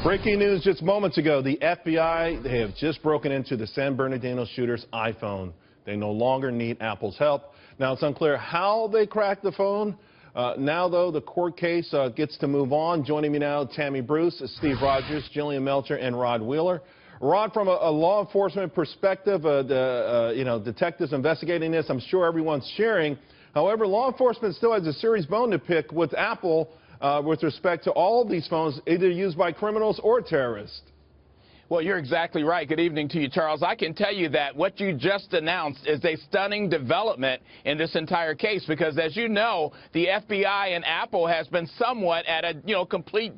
Breaking news just moments ago. The FBI, they have just broken into the San Bernardino shooter's iPhone. They no longer need Apple's help. Now, it's unclear how they cracked the phone. Now, though, the court case gets to move on. Joining me now, Tammy Bruce, Steve Rogers, Jillian Melchior, and Rod Wheeler. Rod, from a law enforcement perspective, detectives investigating this, I'm sure everyone's cheering. However, law enforcement still has a serious bone to pick with Apple with respect to all of these phones, either used by criminals or terrorists. Well, you're exactly right. Good evening to you, Charles. I can tell you that what you just announced is a stunning development in this entire case because, as you know, the FBI and Apple has been somewhat at a, complete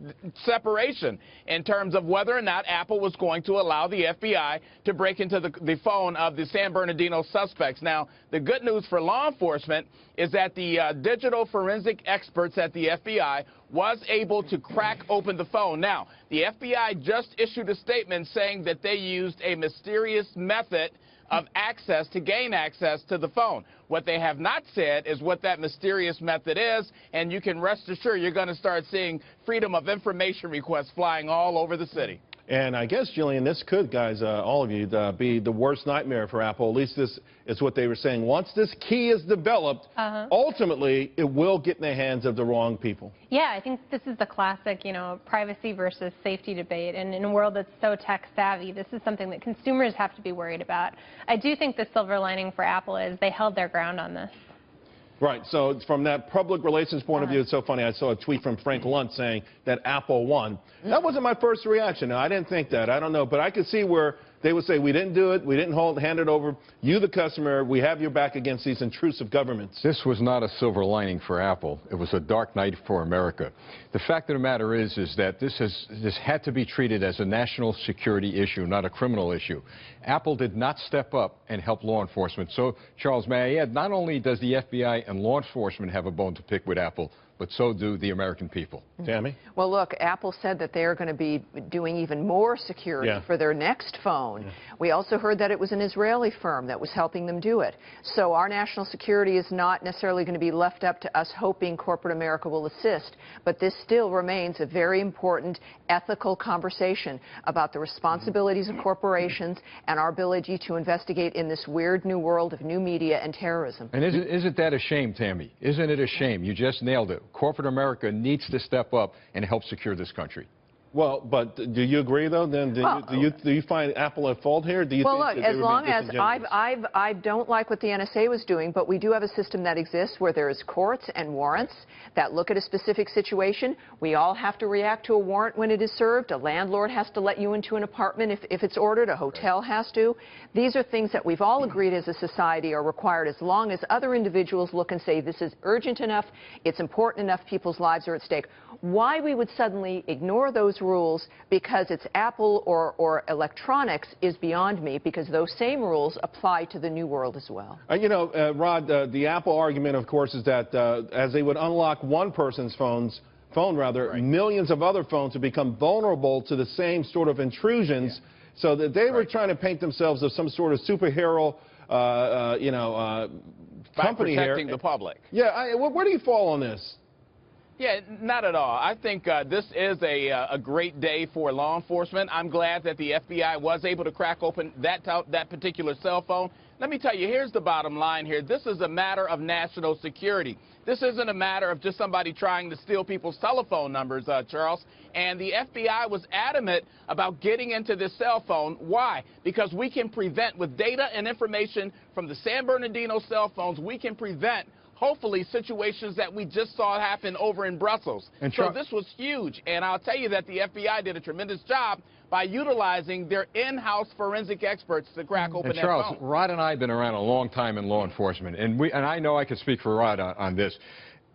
separation in terms of whether or not Apple was going to allow the FBI to break into the phone of the San Bernardino suspects. Now, the good news for law enforcement is that the digital forensic experts at the FBI was able to crack open the phone. Now, the FBI just issued a statement saying that they used a mysterious method of access to gain access to the phone. What they have not said is what that mysterious method is, and you can rest assured you're going to start seeing freedom of information requests flying all over the city. And I guess, Jillian, this could, guys, all of you, be the worst nightmare for Apple. At least this is what they were saying. Once this key is developed, ultimately, it will get in the hands of the wrong people. Yeah, I think this is the classic, privacy versus safety debate. And in a world that's so tech-savvy, this is something that consumers have to be worried about. I do think the silver lining for Apple is they held their ground on this. Right. So from that public relations point of view, it's so funny. I saw a tweet from Frank Lunt saying that Apple won. That wasn't my first reaction. No, I didn't think that. I don't know. But I could see where they would say, we didn't do it. We didn't hand it over. You, the customer, we have your back against these intrusive governments. This was not a silver lining for Apple. It was a dark night for America. The fact of the matter is that this had to be treated as a national security issue, not a criminal issue. Apple did not step up and help law enforcement. So, Charles, may I add, not only does the FBI and law enforcement have a bone to pick with Apple, but so do the American people. Tammy? Well, look, Apple said that they're going to be doing even more security for their next phone. We also heard that it was an Israeli firm that was helping them do it. So our national security is not necessarily going to be left up to us hoping corporate America will assist, but this still remains a very important ethical conversation about the responsibilities of corporations and our ability to investigate in this weird new world of new media and terrorism. And isn't that a shame, Tammy? Isn't it a shame? You just nailed it. Corporate America needs to step up and help secure this country. Well, but do you agree, though? Then do you find Apple at fault here? Do you well, think look, that as long as I don't like what the NSA was doing, but we do have a system that exists where there is courts and warrants that look at a specific situation. We all have to react to a warrant when it is served. A landlord has to let you into an apartment if it's ordered. A hotel has to. These are things that we've all agreed as a society are required as long as other individuals look and say this is urgent enough, it's important enough, people's lives are at stake. Why we would suddenly ignore those rules because it's Apple or electronics is beyond me, because those same rules apply to the new world as well. Rod, the Apple argument, of course, is that as they would unlock one person's phone, millions of other phones would become vulnerable to the same sort of intrusions, so that they were trying to paint themselves as some sort of superhero, company here. By protecting the public. Yeah, where do you fall on this? Yeah, not at all. I think this is a great day for law enforcement. I'm glad that the FBI was able to crack open that particular cell phone. Let me tell you, here's the bottom line here. This is a matter of national security. This isn't a matter of just somebody trying to steal people's telephone numbers, Charles. And the FBI was adamant about getting into this cell phone. Why? Because we can prevent, with data and information from the San Bernardino cell phones, we can prevent hopefully situations that we just saw happen over in Brussels. And so this was huge. And I'll tell you that the FBI did a tremendous job by utilizing their in-house forensic experts to crack open that Charles, phone. Rod and I have been around a long time in law enforcement, and I know I can speak for Rod on this.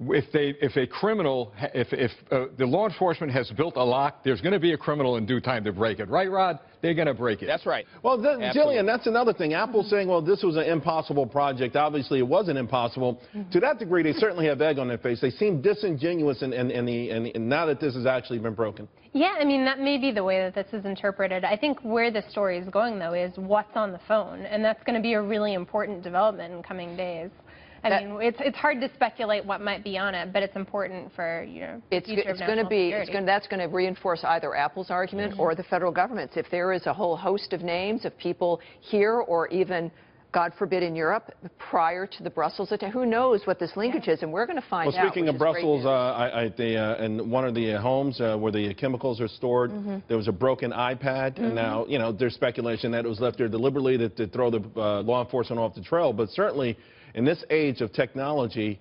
If the law enforcement has built a lock, there's going to be a criminal in due time to break it. Right, Rod? They're going to break it. That's right. Well, Jillian, that's another thing. Apple's saying, well, this was an impossible project. Obviously, it wasn't impossible. To that degree, they certainly have egg on their face. They seem disingenuous now that this has actually been broken. Yeah, I mean, that may be the way that this is interpreted. I think where the story is going, though, is what's on the phone. And that's going to be a really important development in coming days. I mean, it's hard to speculate what might be on it, but it's important for future of national security. That's going to reinforce either Apple's argument or the federal government's. If there is a whole host of names of people here or even, God forbid, in Europe prior to the Brussels attack, who knows what this linkage is, and we're going to find out. Well, speaking of Brussels, in one of the homes where the chemicals are stored, there was a broken iPad, and now, there's speculation that it was left there deliberately to throw the law enforcement off the trail. But certainly, in this age of technology,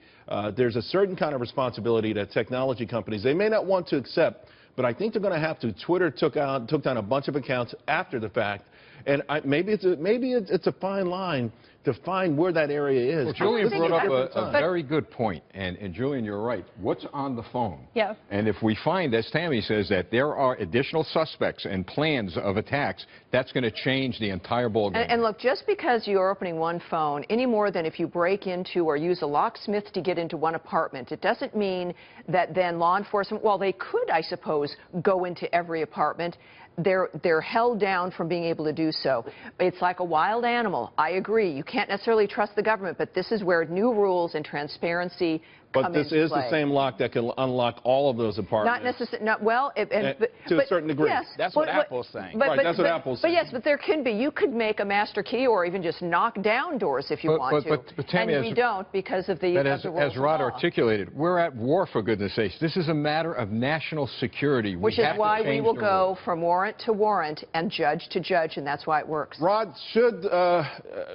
there's a certain kind of responsibility that technology companies, they may not want to accept, but I think they're going to have to. Twitter took down a bunch of accounts after the fact. And maybe it's a fine line to find where that area is. Well, Jillian brought up a very good point, and Jillian, you're right. What's on the phone? Yeah. And if we find, as Tammy says, that there are additional suspects and plans of attacks, that's going to change the entire ballgame. And look, just because you're opening one phone, any more than if you break into or use a locksmith to get into one apartment, it doesn't mean that then law enforcement, while they could, I suppose, go into every apartment, they're held down from being able to do so. It's like a wild animal. I agree. You can't necessarily trust the government, but this is where new rules and transparency But this is the same lock that can unlock all of those apartments. Not necessarily. Well, to a certain degree. Yes, that's what Apple's saying. Right, that's what Apple's saying. But yes, but there can be. You could make a master key or even just knock down doors if you want to. But Tammy, and we don't because of the rules of as Rod law. articulated, we're at war, for goodness sakes. This is a matter of national security. Which is why we will go from warrant to warrant and judge to judge, and that's why it works. Rod,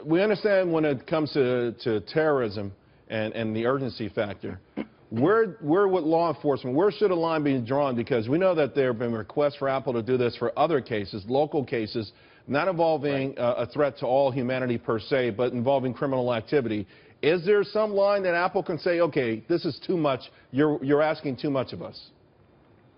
we understand when it comes to terrorism and the urgency factor, where with law enforcement, where should a line be drawn? Because we know that there have been requests for Apple to do this for other cases, local cases, not involving a threat to all humanity per se, but involving criminal activity. Is there some line that Apple can say, okay, this is too much, you're asking too much of us?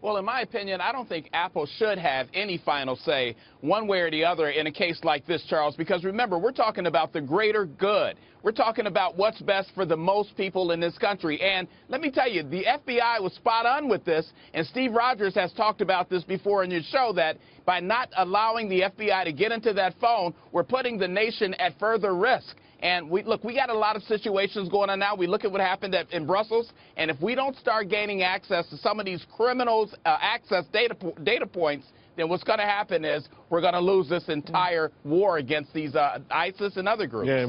Well, in my opinion, I don't think Apple should have any final say one way or the other in a case like this, Charles, because remember, we're talking about the greater good. We're talking about what's best for the most people in this country. And let me tell you, the FBI was spot on with this, and Steve Rogers has talked about this before in your show, that by not allowing the FBI to get into that phone, we're putting the nation at further risk. And we got a lot of situations going on now. We look at what happened in Brussels, and if we don't start gaining access to some of these criminals' access data points, then what's going to happen is we're going to lose this entire war against these ISIS and other groups. Yeah.